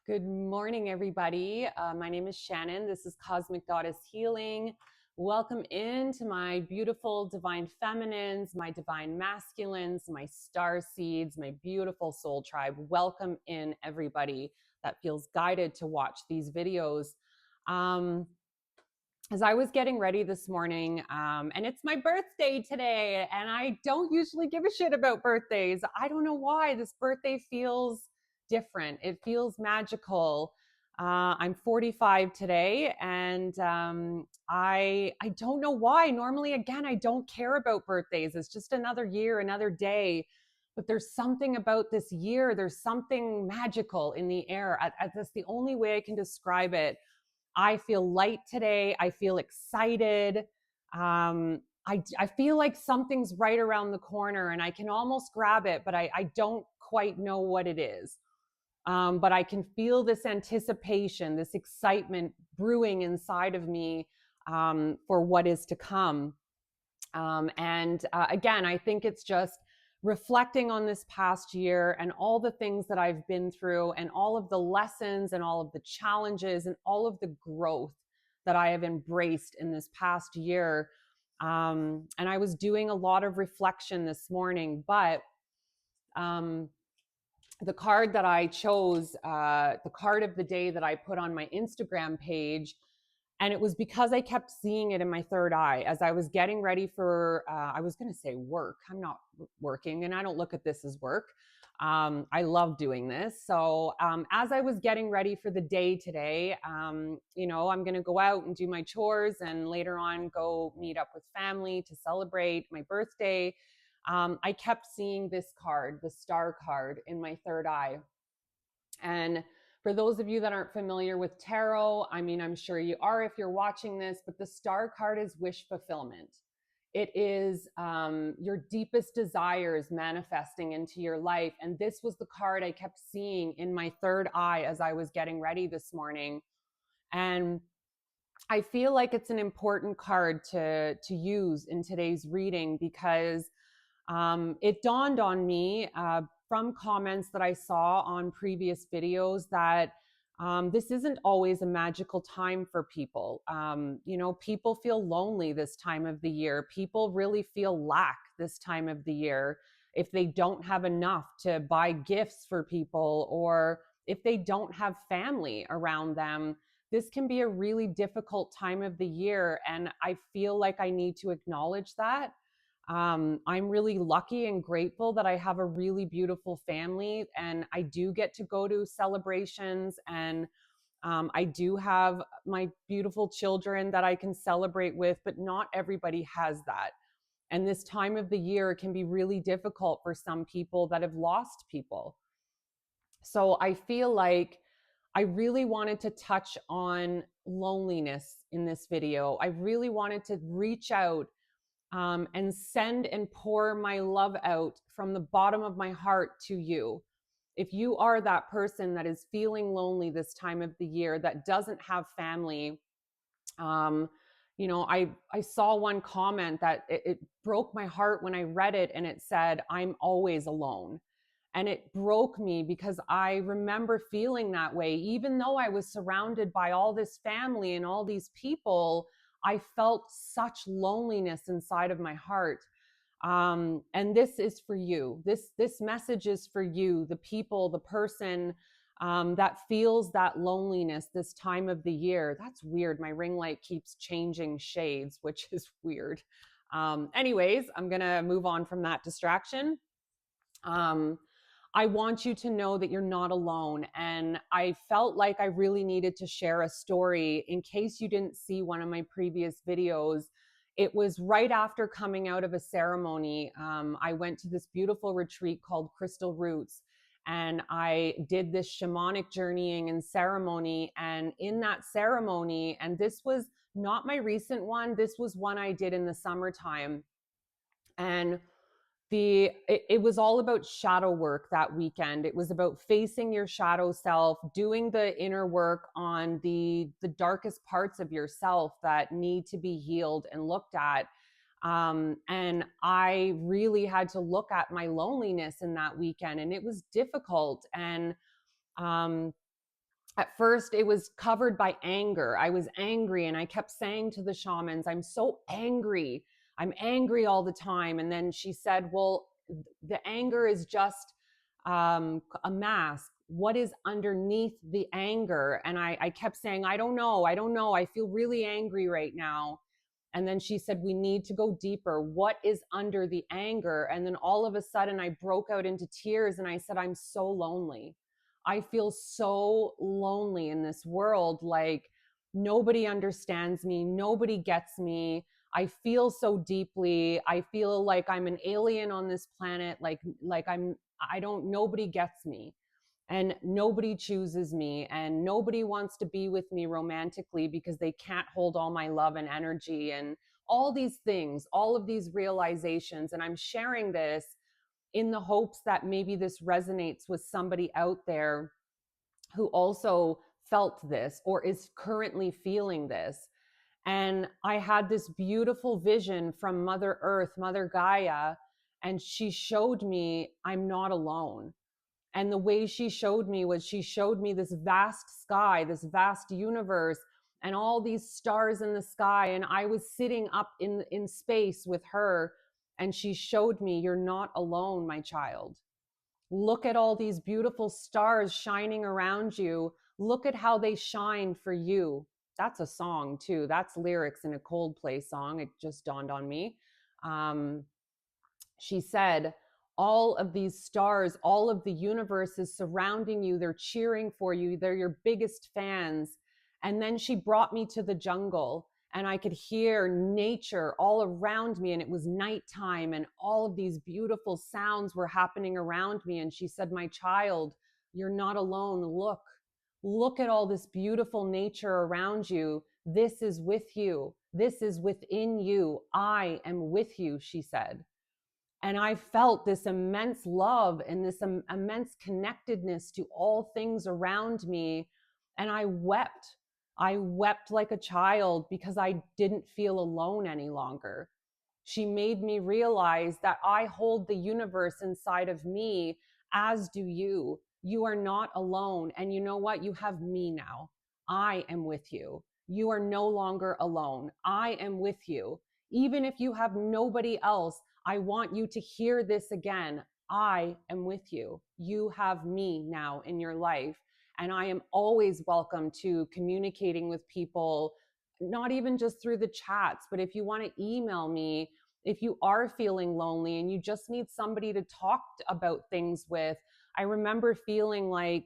Good morning, everybody. My name is Shannon. This is Cosmic Goddess Healing. Welcome into my beautiful divine feminines, my divine masculines, my star seeds, my beautiful soul tribe. Welcome in, everybody that feels guided to watch these videos. Um, as I was getting ready this morning, and it's my birthday today, and I don't usually give a shit about birthdays. I don't know why this birthday feels different. It feels magical. I'm 45 today, and I don't know why. Normally, again, I don't care about birthdays. It's just another year, another day. But there's something about this year. There's something magical in the air. That's the only way I can describe it. I feel light today. I feel excited. I feel like something's right around the corner and I can almost grab it, but I don't quite know what it is. But I can feel this anticipation, this excitement brewing inside of me for what is to come. Again, I think it's just reflecting on this past year and all the things that I've been through and all of the lessons and all of the challenges and all of the growth that I have embraced in this past year. And I was doing a lot of reflection this morning, but um, the card that I chose, the card of the day that I put on my Instagram page, and it was because I kept seeing it in my third eye as I was getting ready for, I was going to say work. I'm not working and I don't look at this as work. I love doing this. So as I was getting ready for the day today, I'm going to go out and do my chores and later on go meet up with family to celebrate my birthday. I kept seeing this card, the star card, in my third eye. And for those of you that aren't familiar with tarot, I mean, I'm sure you are if you're watching this, but the star card is wish fulfillment. It is your deepest desires manifesting into your life. And this was the card I kept seeing in my third eye as I was getting ready this morning. And I feel like it's an important card to use in today's reading because it dawned on me from comments that I saw on previous videos that this isn't always a magical time for people. People feel lonely this time of the year. People really feel lack this time of the year if they don't have enough to buy gifts for people or if they don't have family around them. This can be a really difficult time of the year. And I feel like I need to acknowledge that. I'm really lucky and grateful that I have a really beautiful family and I do get to go to celebrations and I do have my beautiful children that I can celebrate with, but not everybody has that. And this time of the year can be really difficult for some people that have lost people. So I feel like I really wanted to touch on loneliness in this video. I really wanted to reach out and send and pour my love out from the bottom of my heart to you. If you are that person that is feeling lonely this time of the year, that doesn't have family, um, I saw one comment that it broke my heart when I read it, and it said, "I'm always alone." And it broke me because I remember feeling that way. Even though I was surrounded by all this family and all these people, I felt such loneliness inside of my heart. And this is for you. This message is for you, the people, the person that feels that loneliness this time of the year. That's weird. My ring light keeps changing shades, which is weird. Anyways, I'm gonna move on from that distraction. Um, I want you to know that you're not alone. And I felt like I really needed to share a story in case you didn't see one of my previous videos. It was right after coming out of a ceremony. I went to this beautiful retreat called Crystal Roots. And I did this shamanic journeying and ceremony. And in that ceremony, and this was not my recent one, this was one I did in the summertime. And it was all about shadow work that weekend. It was about facing your shadow self, doing the inner work on the darkest parts of yourself that need to be healed and looked at. And I really had to look at my loneliness in that weekend, and it was difficult. And um, At first, it was covered by anger. I was angry, and I kept saying to the shamans, I'm so angry. I'm angry all the time. And then she said, well, the anger is just a mask. What is underneath the anger? And I kept saying, I don't know. I don't know. I feel really angry right now. And then she said, we need to go deeper. What is under the anger? And then all of a sudden, I broke out into tears and I said, I'm so lonely. I feel so lonely in this world. Like, nobody understands me. Nobody gets me. I feel so deeply. I feel like I'm an alien on this planet. I don't, nobody gets me, and nobody chooses me, and nobody wants to be with me romantically because they can't hold all my love and energy, and all these things, all of these realizations. And I'm sharing this in the hopes that maybe this resonates with somebody out there who also felt this or is currently feeling this. And I had this beautiful vision from Mother Earth, Mother Gaia, and she showed me I'm not alone. And the way she showed me was she showed me this vast sky, this vast universe, and all these stars in the sky. And I was sitting up in space with her, and she showed me, you're not alone, my child. Look at all these beautiful stars shining around you. Look at how they shine for you. That's a song too. That's lyrics in a Coldplay song. It just dawned on me. Um, she said, all of these stars, all of the universe is surrounding you. They're cheering for you. They're your biggest fans. And then she brought me to the jungle, and I could hear nature all around me. And it was nighttime, and all of these beautiful sounds were happening around me. And she said, my child, you're not alone. Look at all this beautiful nature around you. This is with you. This is within you. I am with you, she said. And I felt this immense love and this immense connectedness to all things around me. And I wept. I wept like a child because I didn't feel alone any longer. She made me realize that I hold the universe inside of me, as do you. You are not alone. And you know what? You have me now. I am with you. You are no longer alone. I am with you. Even if you have nobody else, I want you to hear this again. I am with you. You have me now in your life. And I am always welcome to communicating with people, not even just through the chats, but if you want to email me, if you are feeling lonely and you just need somebody to talk about things with. I remember feeling like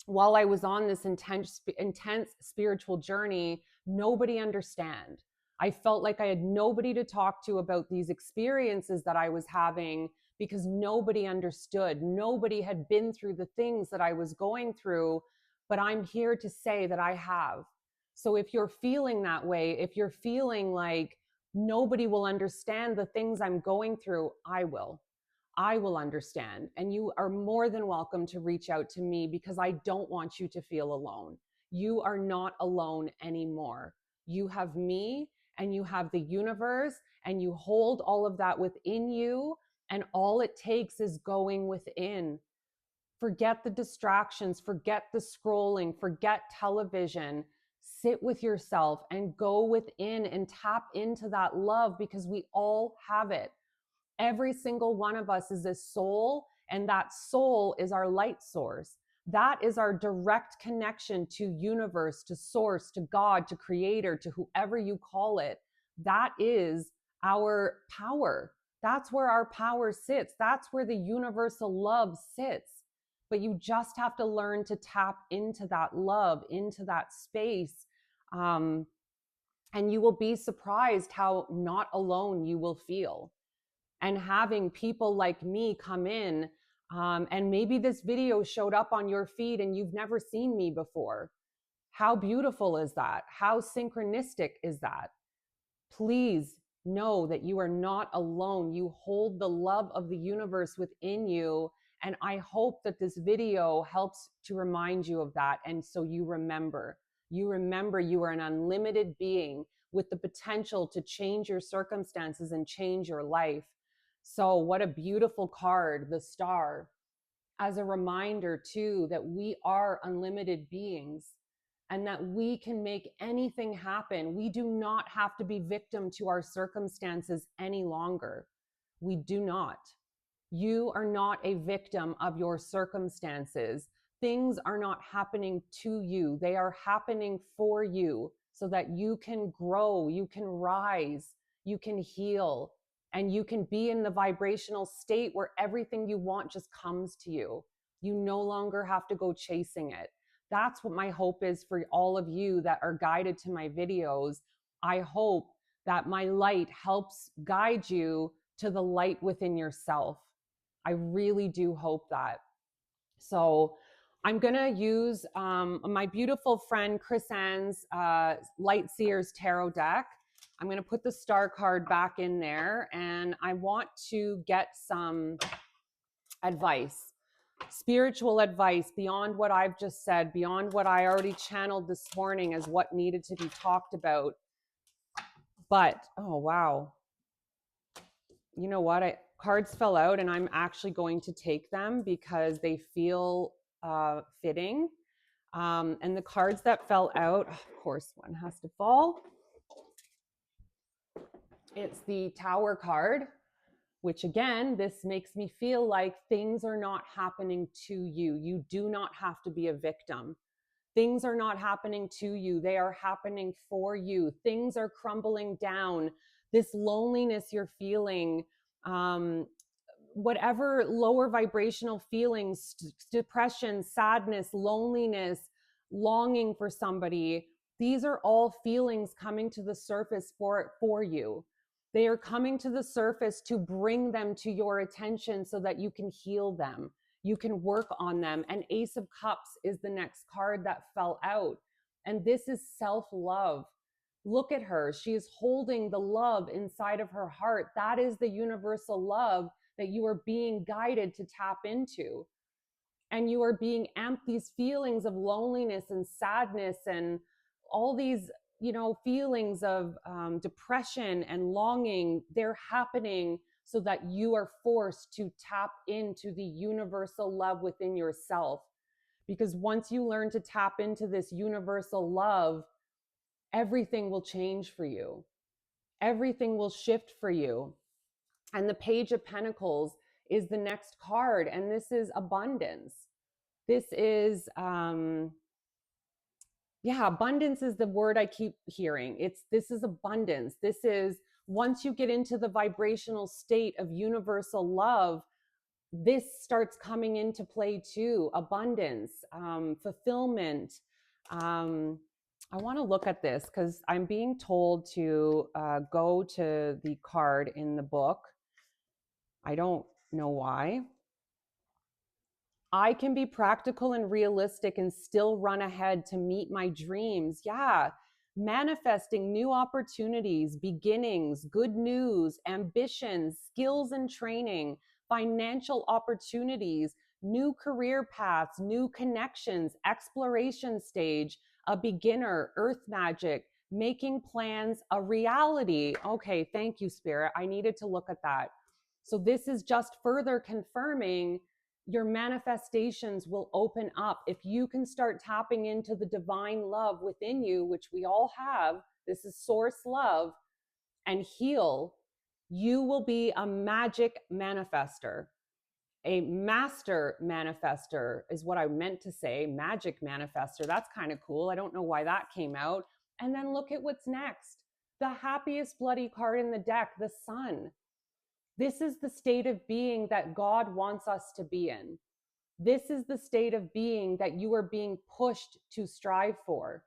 while I was on this intense spiritual journey, nobody understand. I felt like I had nobody to talk to about these experiences that I was having because nobody understood. Nobody had been through the things that I was going through, but I'm here to say that I have. So if you're feeling that way, if you're feeling like nobody will understand the things I'm going through, I will. I will understand. And you are more than welcome to reach out to me because I don't want you to feel alone. You are not alone anymore. You have me, and you have the universe, and you hold all of that within you. And all it takes is going within. Forget the distractions, forget the scrolling, forget television. Sit with yourself and go within and tap into that love because we all have it. Every single one of us is a soul, and that soul is our light source. That is our direct connection to universe, to source, to God, to creator, to whoever you call it. That is our power. That's where our power sits. That's where the universal love sits. But you just have to learn to tap into that love, into that space. Um, and you will be surprised how not alone you will feel. And having people like me come in, and maybe this video showed up on your feed and you've never seen me before. How beautiful is that? How synchronistic is that? Please know that you are not alone. You hold the love of the universe within you. And I hope that this video helps to remind you of that. And so you remember you are an unlimited being with the potential to change your circumstances and change your life. So what a beautiful card, the star. as a reminder too that we are unlimited beings and that we can make anything happen. We do not have to be victim to our circumstances any longer. We do not. You are not a victim of your circumstances. Things are not happening to you. They are happening for you so that you can grow, you can rise, you can heal, and you can be in the vibrational state where everything you want just comes to you. You no longer have to go chasing it. That's what my hope is for all of you that are guided to my videos. I hope that my light helps guide you to the light within yourself. I really do hope that. So I'm going to use my beautiful friend Chris Ann's Light Seers Tarot deck. I'm going to put the star card back in there, and I want to get some advice, spiritual advice beyond what I've just said, beyond what I already channeled this morning as what needed to be talked about. But, oh, wow. You know what? Cards fell out, and I'm actually going to take them because they feel fitting. And the cards that fell out, of course, one has to fall. It's the Tower card, which again, this makes me feel like things are not happening to you. You do not have to be a victim. Things are not happening to you. They are happening for you. Things are crumbling down. This loneliness you're feeling, whatever lower vibrational feelings, depression, sadness, loneliness, longing for somebody, these are all feelings coming to the surface for you. They are coming to the surface to bring them to your attention so that you can heal them. You can work on them. And Ace of Cups is the next card that fell out. And this is self-love. Look at her. She is holding the love inside of her heart. That is the universal love that you are being guided to tap into. And you are being amped, these feelings of loneliness and sadness and all these, feelings of depression and longing, they're happening so that you are forced to tap into the universal love within yourself. Because once you learn to tap into this universal love, everything will change for you. Everything will shift for you. And the Page of Pentacles is the next card. And this is abundance. This is, abundance is the word I keep hearing. This is abundance. This is, once you get into the vibrational state of universal love, this starts coming into play too. Abundance, fulfillment. I want to look at this because I'm being told to go to the card in the book. I don't know why. I can be practical and realistic and still run ahead to meet my dreams. Yeah. Manifesting new opportunities, beginnings, good news, ambitions, skills and training, financial opportunities, new career paths, new connections, exploration stage, a beginner, earth magic, making plans a reality. Okay, thank you, Spirit. I needed to look at that. So this is just further confirming your manifestations will open up. If you can start tapping into the divine love within you, which we all have, this is source love, and heal, you will be a magic manifester. A master manifester is what I meant to say. Magic manifester. That's kind of cool. I don't know why that came out. And then look at what's next. The happiest bloody card in the deck, the Sun. This is the state of being that God wants us to be in. This is the state of being that you are being pushed to strive for.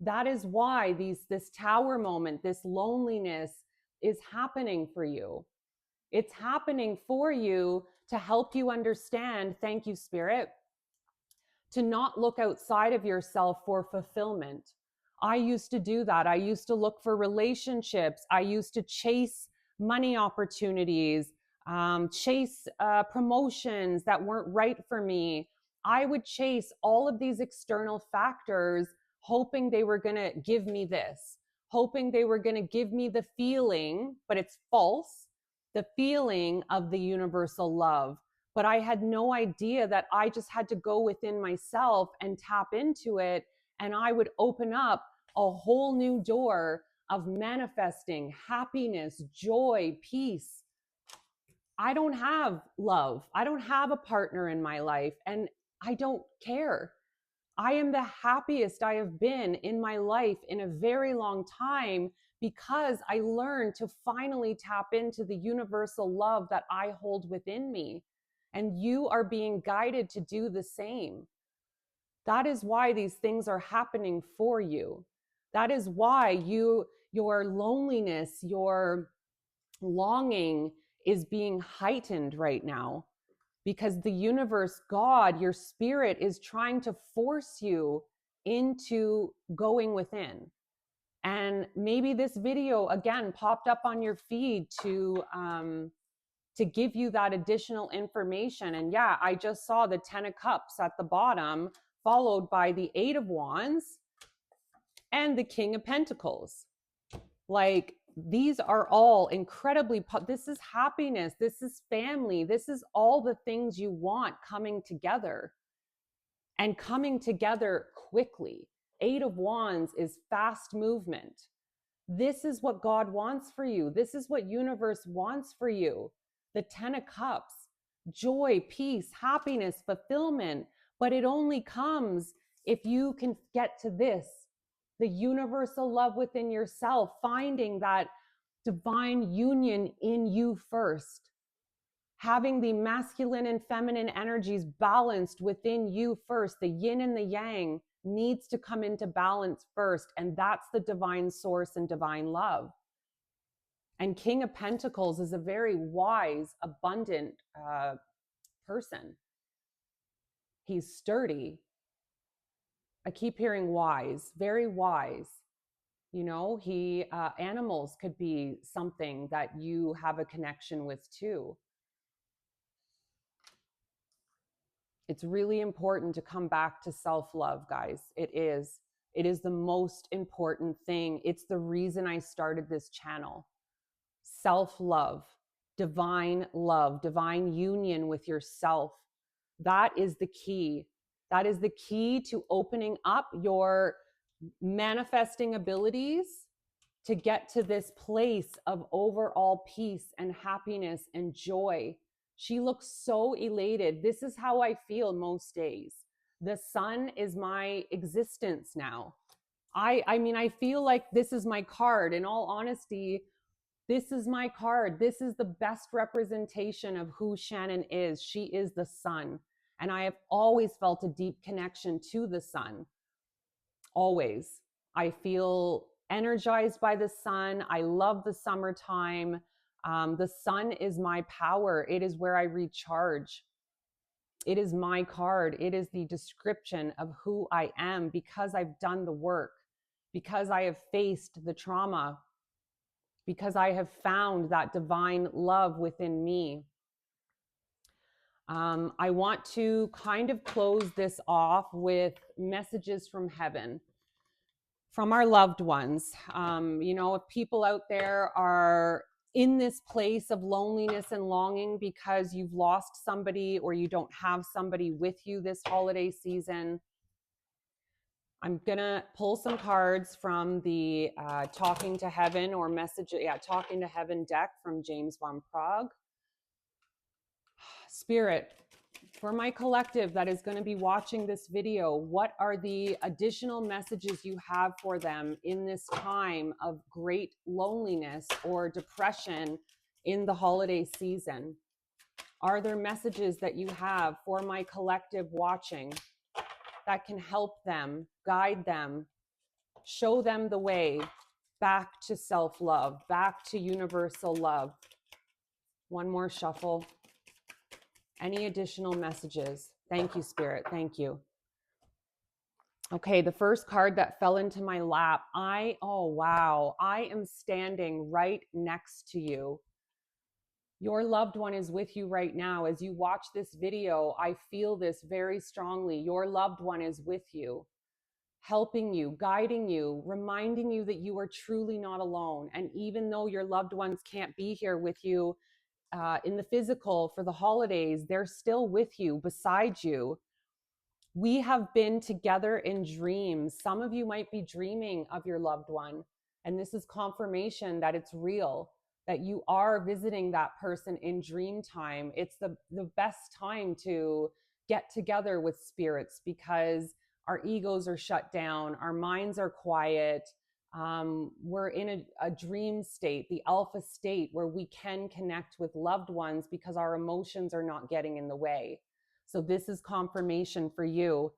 That is why this tower moment, this loneliness is happening for you. It's happening for you to help you understand, thank you, Spirit, to not look outside of yourself for fulfillment. I used to do that. I used to look for relationships. I used to chase money opportunities, chase promotions that weren't right for me. I would chase all of these external factors, hoping they were going to give me this, hoping they were going to give me the feeling, but it's false, the feeling of the universal love. but I had no idea that I just had to go within myself and tap into it, and I would open up a whole new door of manifesting happiness, joy, peace. I don't have love. I don't have a partner in my life, and I don't care. I am the happiest I have been in my life in a very long time because I learned to finally tap into the universal love that I hold within me. And you are being guided to do the same. That is why these things are happening for you. That is why your loneliness, your longing is being heightened right now, because the universe, God, your spirit is trying to force you into going within. And maybe this video again popped up on your feed to give you that additional information. And yeah, I just saw the 10 of Cups at the bottom, followed by the 8 of Wands and the King of Pentacles. Like, these are all incredibly, this is happiness, this is family, this is all the things you want coming together, and coming together quickly. 8 of Wands is fast movement. This is what God wants for you. This is what universe wants for you. The 10 of Cups, joy, peace, happiness, fulfillment. But it only comes if you can get to this, the universal love within yourself, finding that divine union in you first, having the masculine and feminine energies balanced within you first. The yin and the yang needs to come into balance first, and that's the divine source and divine love. And King of Pentacles is a very wise, abundant person. He's sturdy. I keep hearing wise, very wise. You know, animals could be something that you have a connection with too. It's really important to come back to self-love, guys. It is. It is the most important thing. It's the reason I started this channel. Self-love, divine union with yourself. That is the key. That is the key to opening up your manifesting abilities to get to this place of overall peace and happiness and joy. She looks so elated. This is how I feel most days. The sun is my existence now. I mean, I feel like this is my card. In all honesty, this is my card. This is the best representation of who Shannon is. She is the sun. And I have always felt a deep connection to the sun. Always. I feel energized by the sun. I love the summertime. The sun is my power. It is where I recharge. It is my card. It is the description of who I am because I've done the work, because I have faced the trauma, because I have found that divine love within me. I want to kind of close this off with messages from heaven, from our loved ones. You know, if people out there are in this place of loneliness and longing because you've lost somebody or you don't have somebody with you this holiday season, I'm gonna pull some cards from the Talking to Heaven or Talking to Heaven deck from James Van Praagh. Spirit, for my collective that is going to be watching this video, what are the additional messages you have for them in this time of great loneliness or depression in the holiday season? Are there messages that you have for my collective watching that can help them, guide them, show them the way back to self-love, back to universal love? One more shuffle. Any additional messages? Thank you, Spirit. Thank you. Okay, the first card that fell into my lap, oh wow, I am standing right next to you. Your loved one is with you right now. As you watch this video, I feel this very strongly. Your loved one is with you, helping you, guiding you, reminding you that you are truly not alone. And even though your loved ones can't be here with you in the physical for the holidays, they're still with you, beside you. We have been together in dreams. Some of you might be dreaming of your loved one, and this is confirmation that it's real, that you are visiting that person in dream time. It's the best time to get together with spirits because our egos are shut down, our minds are quiet. We're in a dream state, the alpha state, where we can connect with loved ones because our emotions are not getting in the way. So this is confirmation for you.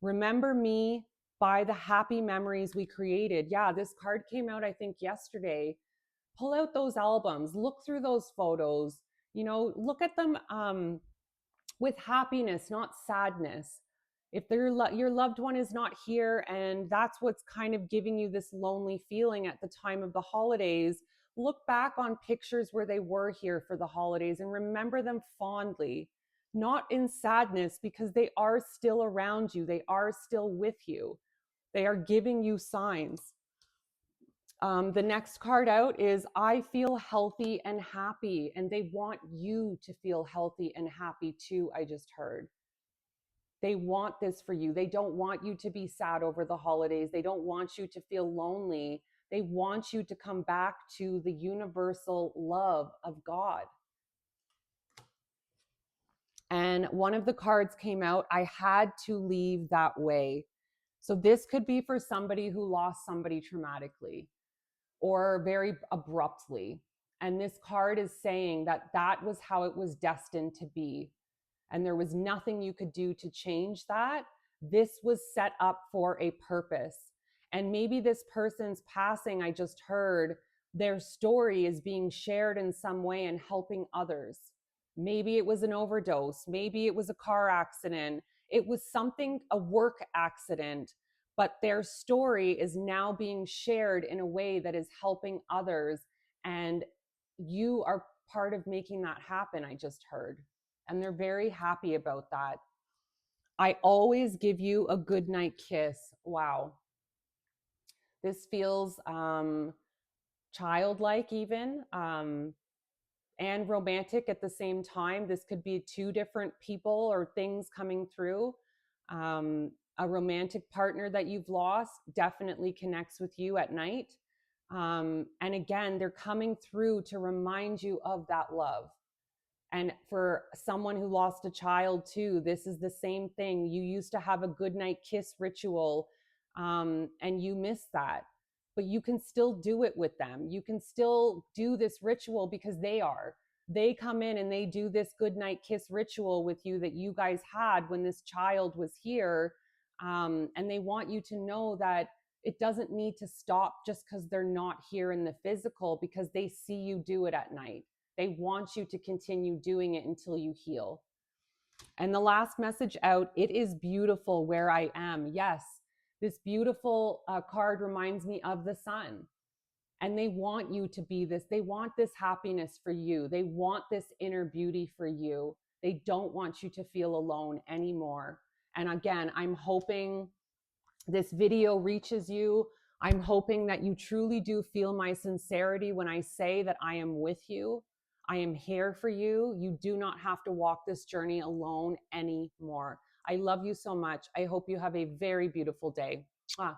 Remember me by the happy memories we created. Yeah, this card came out, I think, yesterday. Pull out those albums, look through those photos, look at them with happiness, not sadness. If your loved one is not here and that's what's kind of giving you this lonely feeling at the time of the holidays, look back on pictures where they were here for the holidays and remember them fondly, not in sadness, because they are still around you. They are still with you. They are giving you signs. The next card out is I feel healthy and happy, and they want you to feel healthy and happy too, I just heard. They want this for you. They don't want you to be sad over the holidays. They don't want you to feel lonely. They want you to come back to the universal love of God. And one of the cards came out, I had to leave that way. So this could be for somebody who lost somebody traumatically or very abruptly. And this card is saying that that was how it was destined to be. And there was nothing you could do to change that. This was set up for a purpose. And maybe this person's passing, I just heard, their story is being shared in some way and helping others. Maybe it was an overdose. Maybe it was a car accident. It was something, a work accident, but their story is now being shared in a way that is helping others. And you are part of making that happen, I just heard. And they're very happy about that. I always give you a good night kiss. Wow. This feels childlike even, and romantic at the same time. This could be two different people or things coming through. A romantic partner that you've lost definitely connects with you at night. And again, they're coming through to remind you of that love. And for someone who lost a child too, this is the same thing. You used to have a goodnight kiss ritual, and you miss that. But you can still do it with them. You can still do this ritual because they come in and they do this goodnight kiss ritual with you that you guys had when this child was here. And they want you to know that it doesn't need to stop just because they're not here in the physical, because they see you do it at night. They want you to continue doing it until you heal. And the last message out, it is beautiful where I am. Yes, this beautiful card reminds me of the sun. And they want you to be this. They want this happiness for you. They want this inner beauty for you. They don't want you to feel alone anymore. And again, I'm hoping this video reaches you. I'm hoping that you truly do feel my sincerity when I say that I am with you. I am here for you. You do not have to walk this journey alone anymore. I love you so much. I hope you have a very beautiful day. Mwah.